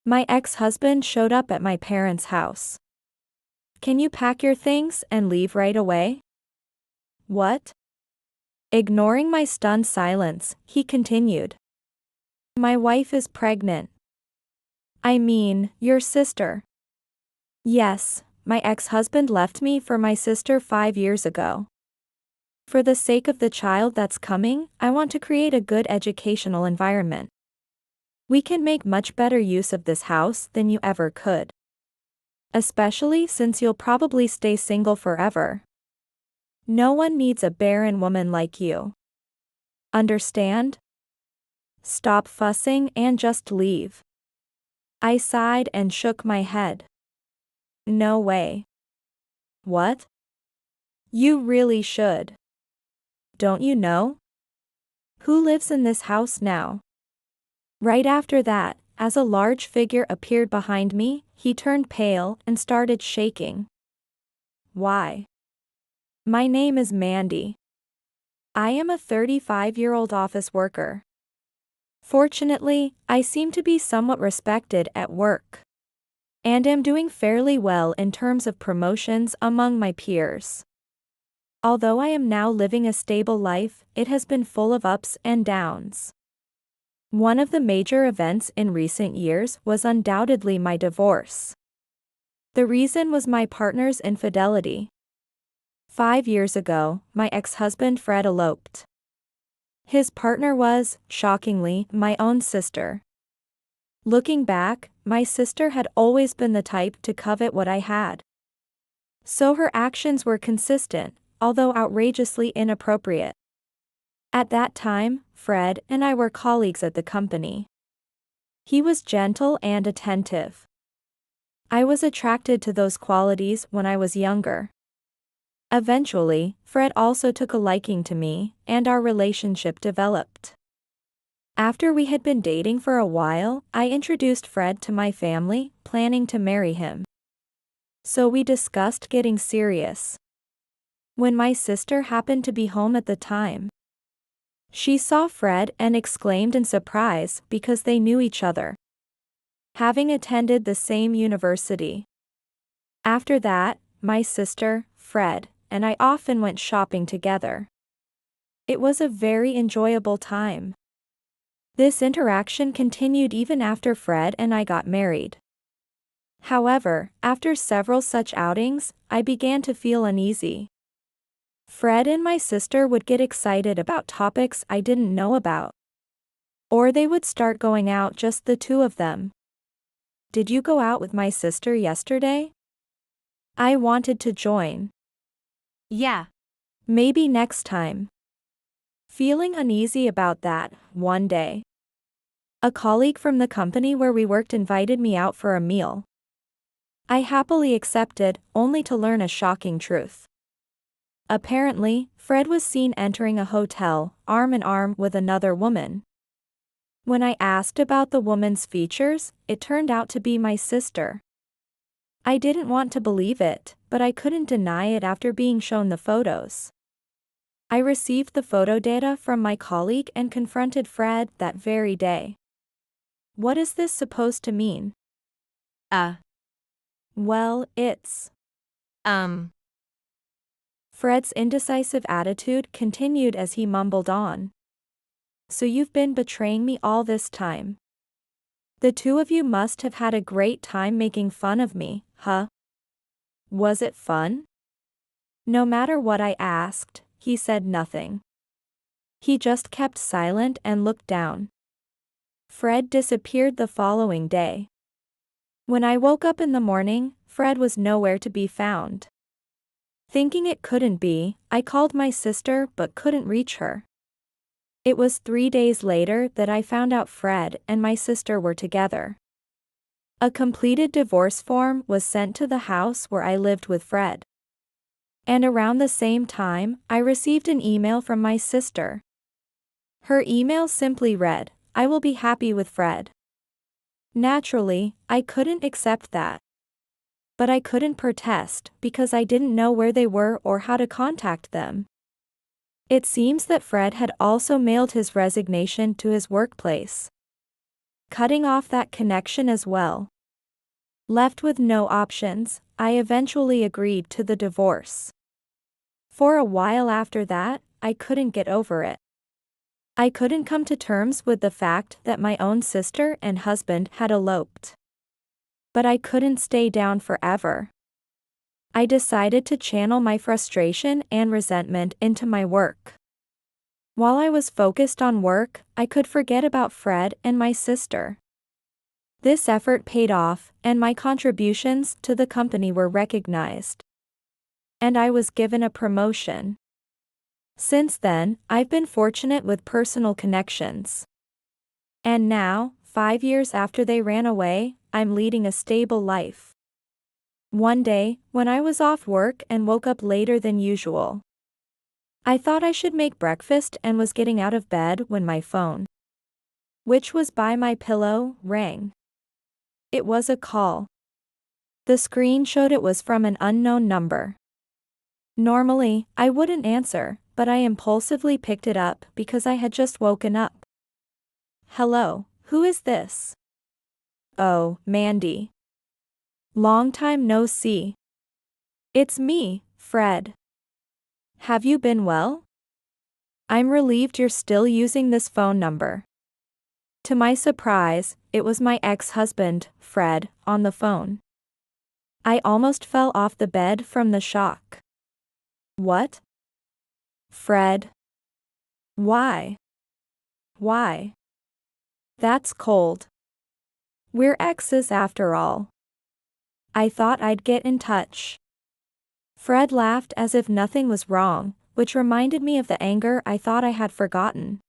My ex-husband showed up at my parents' house. Can you pack your things and leave right away? What? Ignoring my stunned silence, he continued. My wife is pregnant. I mean, your sister. Yes, my ex-husband left me for my sister 5 years ago. For the sake of the child that's coming, I want to create a good educational environment. We can make much better use of this house than you ever could. Especially since you'll probably stay single forever. No one needs a barren woman like you. Understand? Stop fussing and just leave. I sighed and shook my head. No way. What? You really should. Don't you know? Who lives in this house now? Right after that, as a large figure appeared behind me, he turned pale and started shaking. Why? My name is Mandy. I am a 35-year-old office worker. Fortunately, I seem to be somewhat respected at work. And am doing fairly well in terms of promotions among my peers. Although I am now living a stable life, it has been full of ups and downs. One of the major events in recent years was undoubtedly my divorce. The reason was my partner's infidelity. 5 years ago, my ex-husband Fred eloped. His partner was, shockingly, my own sister. Looking back, my sister had always been the type to covet what I had. So her actions were consistent, although outrageously inappropriate. At that time, Fred and I were colleagues at the company. He was gentle and attentive. I was attracted to those qualities when I was younger. Eventually, Fred also took a liking to me, and our relationship developed. After we had been dating for a while, I introduced Fred to my family, planning to marry him. So we discussed getting serious. When my sister happened to be home at the time, she saw Fred and exclaimed in surprise because they knew each other, having attended the same university. After that, my sister, Fred, and I often went shopping together. It was a very enjoyable time. This interaction continued even after Fred and I got married. However, after several such outings, I began to feel uneasy. Fred and my sister would get excited about topics I didn't know about. Or they would start going out just the two of them. Did you go out with my sister yesterday? I wanted to join. Yeah. Maybe next time. Feeling uneasy about that, one day, a colleague from the company where we worked invited me out for a meal. I happily accepted, only to learn a shocking truth. Apparently, Fred was seen entering a hotel, arm in arm with another woman. When I asked about the woman's features, it turned out to be my sister. I didn't want to believe it, but I couldn't deny it after being shown the photos. I received the photo data from my colleague and confronted Fred that very day. What is this supposed to mean? Well, it's... Fred's indecisive attitude continued as he mumbled on. So you've been betraying me all this time. The two of you must have had a great time making fun of me, huh? Was it fun? No matter what I asked, he said nothing. He just kept silent and looked down. Fred disappeared the following day. When I woke up in the morning, Fred was nowhere to be found. Thinking it couldn't be, I called my sister but couldn't reach her. It was 3 days later that I found out Fred and my sister were together. A completed divorce form was sent to the house where I lived with Fred. And around the same time, I received an email from my sister. Her email simply read, "I will be happy with Fred." Naturally, I couldn't accept that. But I couldn't protest because I didn't know where they were or how to contact them. It seems that Fred had also mailed his resignation to his workplace. cutting off that connection as well. Left with no options, I eventually agreed to the divorce. For a while after that, I couldn't get over it. I couldn't come to terms with the fact that my own sister and husband had eloped. But I couldn't stay down forever. I decided to channel my frustration and resentment into my work. While I was focused on work, I could forget about Fred and my sister. This effort paid off, and my contributions to the company were recognized. And I was given a promotion. Since then, I've been fortunate with personal connections. And now, 5 years after they ran away, I'm leading a stable life. One day, when I was off work and woke up later than usual, I thought I should make breakfast and was getting out of bed when my phone, which was by my pillow, rang. It was a call. The screen showed it was from an unknown number. Normally, I wouldn't answer, but I impulsively picked it up because I had just woken up. Hello, who is this? Oh, Mandy. Long time no see. It's me, Fred. Have you been well? I'm relieved you're still using this phone number. To my surprise, it was my ex-husband, Fred, on the phone. I almost fell off the bed from the shock. What? Fred? Why? Why? That's cold. We're exes after all. I thought I'd get in touch. Fred laughed as if nothing was wrong, which reminded me of the anger I thought I had forgotten.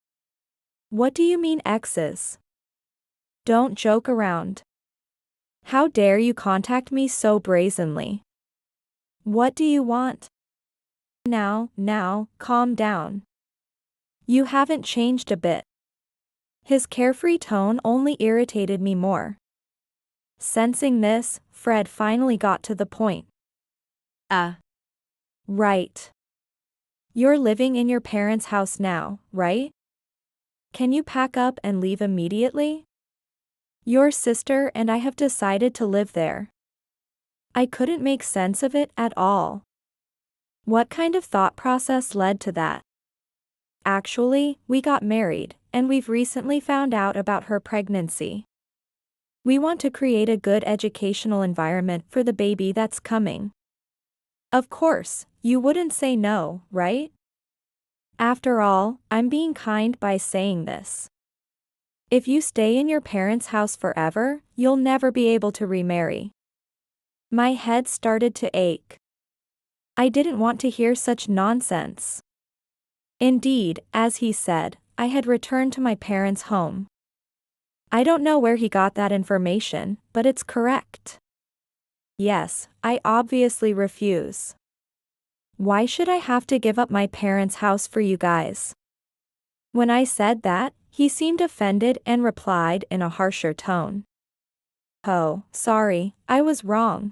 What do you mean exes? Don't joke around. How dare you contact me so brazenly? What do you want? Now, calm down. You haven't changed a bit. His carefree tone only irritated me more. Sensing this, Fred finally got to the point. Right. You're living in your parents' house now, right? Can you pack up and leave immediately? Your sister and I have decided to live there. I couldn't make sense of it at all. What kind of thought process led to that? Actually, we got married, and we've recently found out about her pregnancy. We want to create a good educational environment for the baby that's coming. Of course, you wouldn't say no, right? After all, I'm being kind by saying this. If you stay in your parents' house forever, you'll never be able to remarry. My head started to ache. I didn't want to hear such nonsense. Indeed, as he said, I had returned to my parents' home. I don't know where he got that information, but it's correct. Yes, I obviously refuse. Why should I have to give up my parents' house for you guys? When I said that, he seemed offended and replied in a harsher tone. Oh, sorry, I was wrong.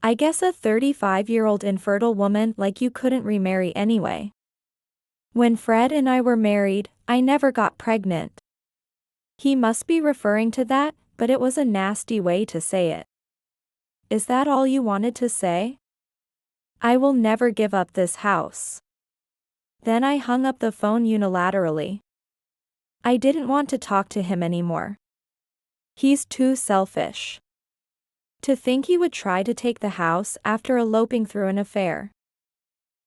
I guess a 35-year-old infertile woman like you couldn't remarry anyway. When Fred and I were married, I never got pregnant. He must be referring to that, but it was a nasty way to say it. Is that all you wanted to say? I will never give up this house. Then I hung up the phone unilaterally. I didn't want to talk to him anymore. He's too selfish. To think he would try to take the house after eloping through an affair.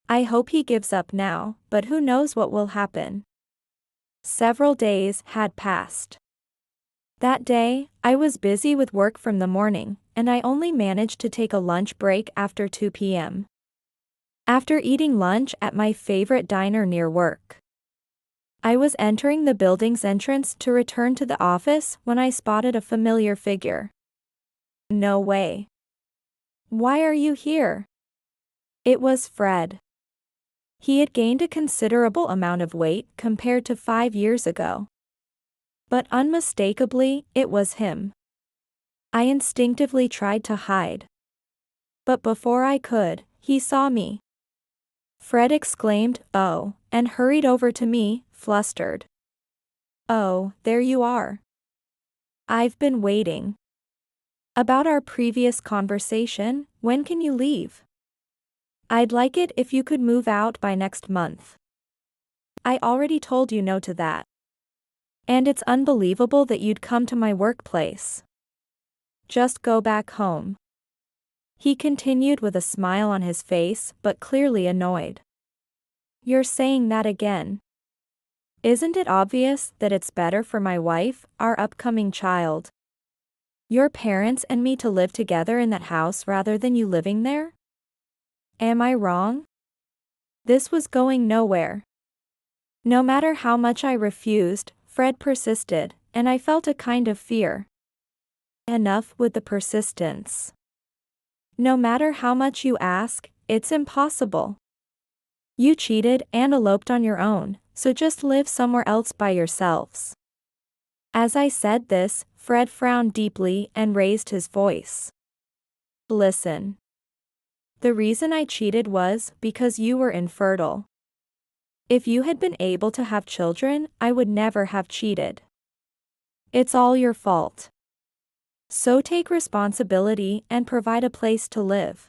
I hope he gives up now, but who knows what will happen. Several days had passed. That day, I was busy with work from the morning, and I only managed to take a lunch break after 2 p.m. After eating lunch at my favorite diner near work, I was entering the building's entrance to return to the office when I spotted a familiar figure. No way. Why are you here? It was Fred. He had gained a considerable amount of weight compared to 5 years ago. But unmistakably, it was him. I instinctively tried to hide. But before I could, he saw me. Fred exclaimed, "Oh," and hurried over to me, flustered. "Oh, there you are. I've been waiting. About our previous conversation, when can you leave? I'd like it if you could move out by next month. I already told you no to that. And it's unbelievable that you'd come to my workplace. Just go back home. He continued with a smile on his face, but clearly annoyed. You're saying that again. Isn't it obvious that it's better for my wife, our upcoming child, your parents and me to live together in that house rather than you living there? Am I wrong? This was going nowhere. No matter how much I refused, Fred persisted, and I felt a kind of fear. Enough with the persistence. No matter how much you ask, it's impossible. You cheated and eloped on your own, so just live somewhere else by yourselves. As I said this, Fred frowned deeply and raised his voice. Listen. The reason I cheated was because you were infertile. If you had been able to have children, I would never have cheated. It's all your fault. So take responsibility and provide a place to live.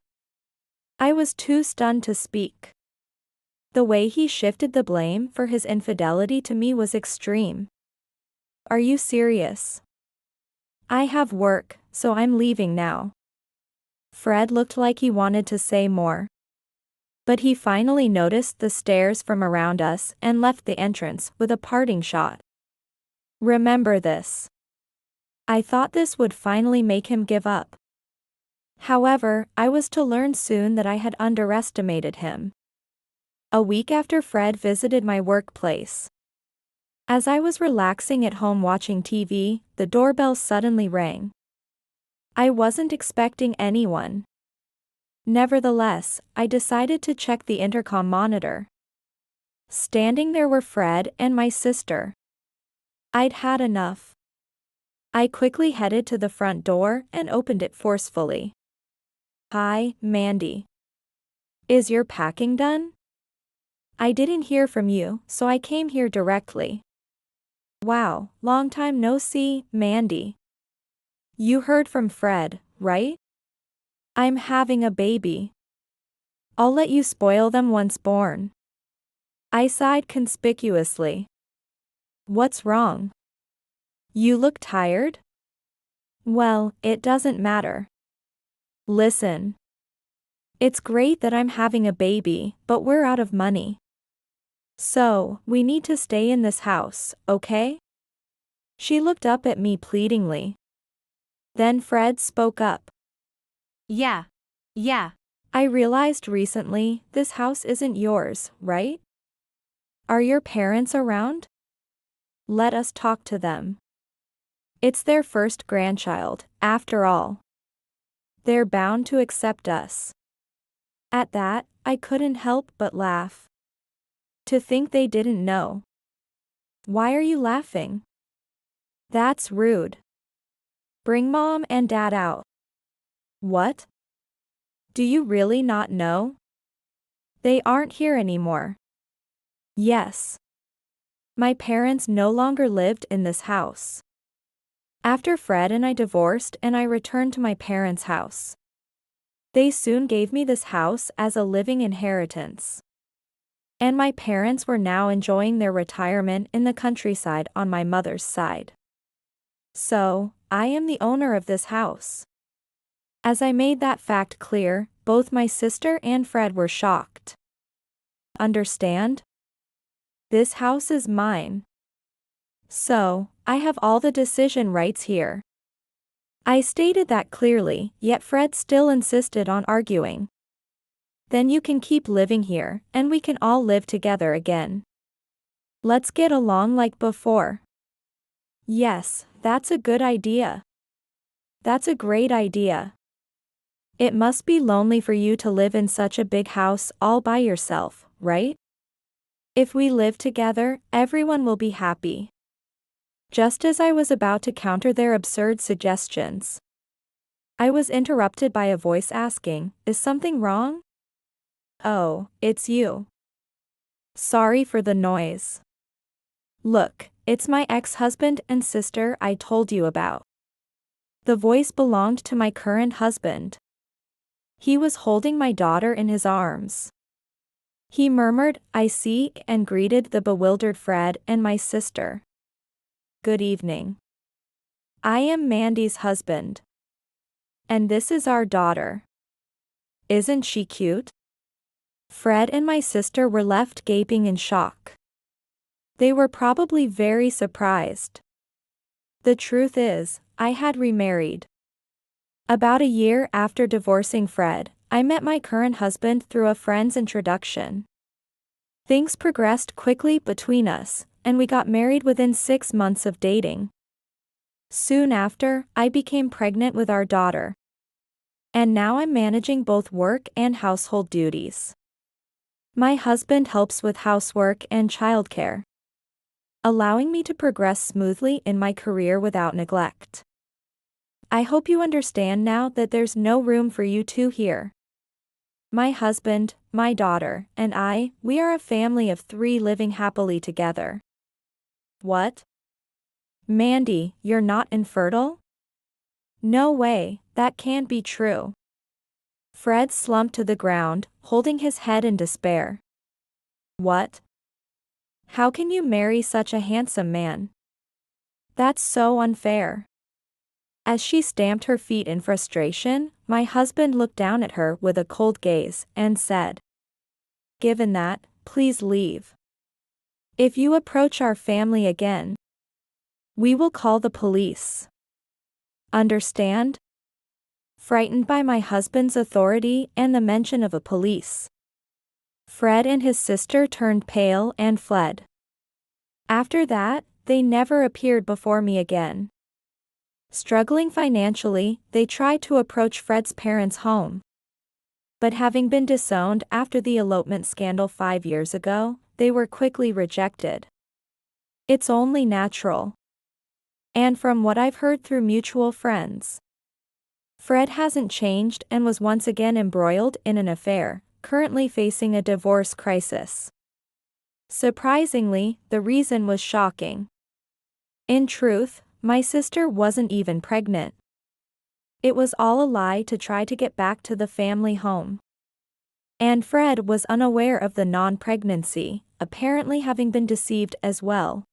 I was too stunned to speak. The way he shifted the blame for his infidelity to me was extreme. Are you serious? I have work, so I'm leaving now. Fred looked like he wanted to say more. But he finally noticed the stares from around us and left the entrance with a parting shot. Remember this. I thought this would finally make him give up. However, I was to learn soon that I had underestimated him. A week after Fred visited my workplace. As I was relaxing at home watching TV, the doorbell suddenly rang. I wasn't expecting anyone. Nevertheless, I decided to check the intercom monitor. Standing there were Fred and my sister. I'd had enough. I quickly headed to the front door and opened it forcefully. Hi, Mandy. Is your packing done? I didn't hear from you, so I came here directly. Wow, long time no see, Mandy. You heard from Fred, right? I'm having a baby. I'll let you spoil them once born. I sighed conspicuously. What's wrong? You look tired? Well, it doesn't matter. Listen. It's great that I'm having a baby, but we're out of money. So, we need to stay in this house, okay? She looked up at me pleadingly. Then Fred spoke up. Yeah. I realized recently, this house isn't yours, right? Are your parents around? Let us talk to them. It's their first grandchild, after all. They're bound to accept us. At that, I couldn't help but laugh. To think they didn't know. Why are you laughing? That's rude. Bring Mom and Dad out. What? Do you really not know? They aren't here anymore. Yes. My parents no longer lived in this house. After Fred and I divorced and I returned to my parents' house. They soon gave me this house as a living inheritance. And my parents were now enjoying their retirement in the countryside on my mother's side. So, I am the owner of this house. As I made that fact clear, both my sister and Fred were shocked. Understand? This house is mine. So, I have all the decision rights here. I stated that clearly, yet Fred still insisted on arguing. Then you can keep living here, and we can all live together again. Let's get along like before. Yes, that's a good idea. That's a great idea. It must be lonely for you to live in such a big house all by yourself, right? If we live together, everyone will be happy. Just as I was about to counter their absurd suggestions, I was interrupted by a voice asking, "Is something wrong?" "Oh, it's you. Sorry for the noise. Look, it's my ex-husband and sister I told you about." The voice belonged to my current husband. He was holding my daughter in his arms. He murmured, "I see," and greeted the bewildered Fred and my sister. "Good evening. I am Mandy's husband. And this is our daughter. Isn't she cute?" Fred and my sister were left gaping in shock. They were probably very surprised. The truth is, I had remarried. About a year after divorcing Fred, I met my current husband through a friend's introduction. Things progressed quickly between us, and we got married within 6 months of dating. Soon after, I became pregnant with our daughter. And now I'm managing both work and household duties. My husband helps with housework and childcare, allowing me to progress smoothly in my career without neglect. I hope you understand now that there's no room for you two here. My husband, my daughter, and we are a family of 3 living happily together. What? Mandy, you're not infertile? No way, that can't be true. Fred slumped to the ground, holding his head in despair. What? How can you marry such a handsome man? That's so unfair. As she stamped her feet in frustration, my husband looked down at her with a cold gaze and said, "Given that, please leave. If you approach our family again, we will call the police. Understand?" Frightened by my husband's authority and the mention of a police, Fred and his sister turned pale and fled. After that, they never appeared before me again. Struggling financially, they tried to approach Fred's parents' home. But having been disowned after the elopement scandal 5 years ago, they were quickly rejected. It's only natural. And from what I've heard through mutual friends, Fred hasn't changed and was once again embroiled in an affair, currently facing a divorce crisis. Surprisingly, the reason was shocking. In truth, my sister wasn't even pregnant. It was all a lie to try to get back to the family home. And Fred was unaware of the non-pregnancy, apparently having been deceived as well.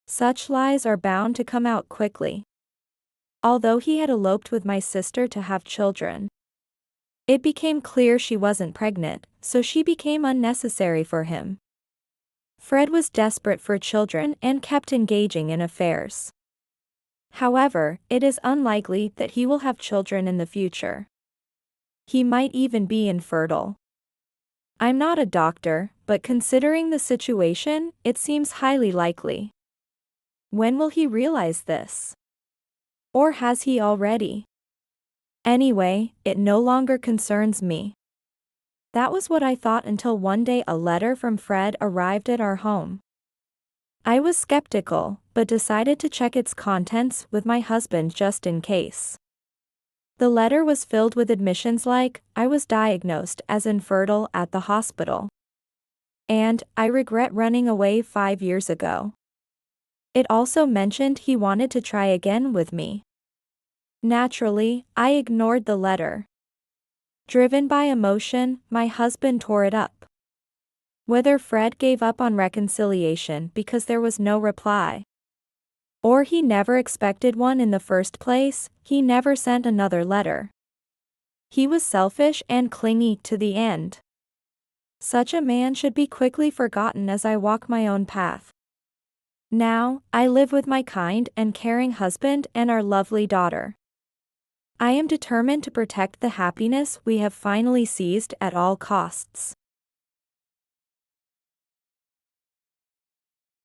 Such lies are bound to come out quickly. Although he had eloped with my sister to have children, it became clear she wasn't pregnant, so she became unnecessary for him. Fred was desperate for children and kept engaging in affairs. However, it is unlikely that he will have children in the future. He might even be infertile. I'm not a doctor, but considering the situation, it seems highly likely. When will he realize this? Or has he already? Anyway, it no longer concerns me. That was what I thought until one day a letter from Fred arrived at our home. I was skeptical, but decided to check its contents with my husband just in case. The letter was filled with admissions like, I was diagnosed as infertile at the hospital, and I regret running away 5 years ago. It also mentioned he wanted to try again with me. Naturally, I ignored the letter. Driven by emotion, my husband tore it up. Whether Fred gave up on reconciliation because there was no reply, or he never expected one in the first place, he never sent another letter. He was selfish and clingy to the end. Such a man should be quickly forgotten as I walk my own path. Now, I live with my kind and caring husband and our lovely daughter. I am determined to protect the happiness we have finally seized at all costs.